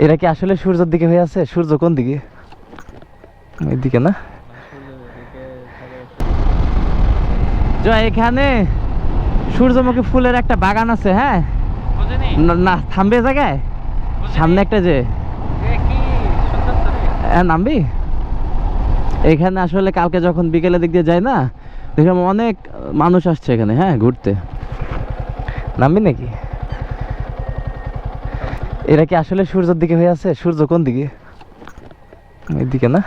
এরা কি আসলে সূর্যের দিকে হয়ে আছে? সূর্য কোন দিকে? এইদিকে না? এখানে সূর্যমুখী ফুলের একটা বাগান আছে। হ্যাঁ না, থামবে জায়গায় সামনে একটা যে নামবি এখানে। আসলে কালকে যখন বিকেলে দিক দিয়ে যায় না, দেখলাম অনেক মানুষ আসছে এখানে। হ্যাঁ, ঘুরতে। নামবি নাকি? এরা কি আসলে সূর্যের দিকে হয়ে আছে? সূর্য কোন দিকে? এইদিকে না?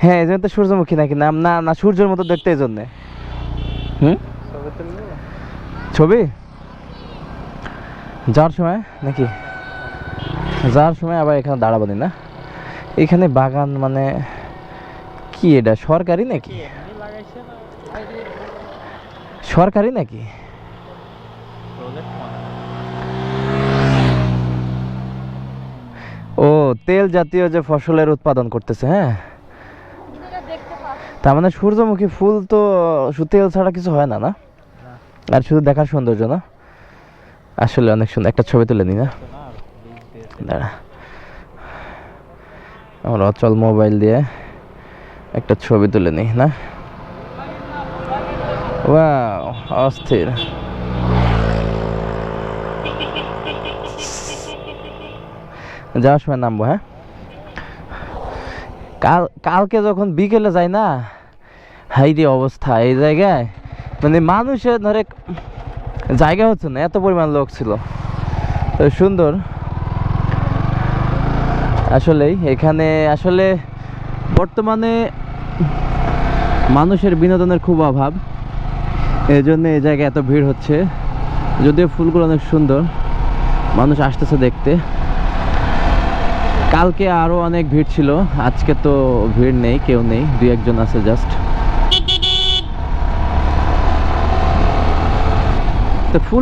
হ্যাঁ, এই জন্য তো সূর্যমুখী নাকি নাম। না না, সূর্যের মতো দেখতে এই জন্যে। ছবি যাওয়ার সময় নাকি? যাওয়ার সময় আবার এখানে দাঁড়াবানি না? এখানে বাগান মানে কি? এটা সরকারি নাকি? সরকারি নাকি? ও, তেল জাতীয় যে ফসলের উৎপাদন করতেছে। হ্যাঁ, তার মানে সূর্যমুখী ফুল তো শুধু তেল ছাড়া কিছু হয় না, না? আর শুধু দেখার সৌন্দর্য না? আসলে অনেক সুন্দর। একটা ছবি তুলে নি না? দাঁড়া, আমার অচল মোবাইল দিয়ে একটা ছবি তুলে নি না? ওয়াও, অস্থির। যাওয়ার সময় নামবো। হ্যাঁ, কালকে যখন বিকেলে যাই না, হাইরে অবস্থা এই জায়গায়। মানে মানুষের ধরে জায়গা হচ্ছে না, এত পরিমাণ লোক ছিল। তো সুন্দর আসলেই। এখানে আসলে বর্তমানে মানুষের বিনোদনের খুব অভাব, এই জন্য এই জায়গায় এত ভিড় হচ্ছে। যদিও ফুলগুলো অনেক সুন্দর, মানুষ আসতেছে দেখতে। কালকে আরো অনেক ভিড় ছিল, আজকে তো ভিড় নেই, কেউ নেই, দুই একজন আছে জাস্ট। তো ফুল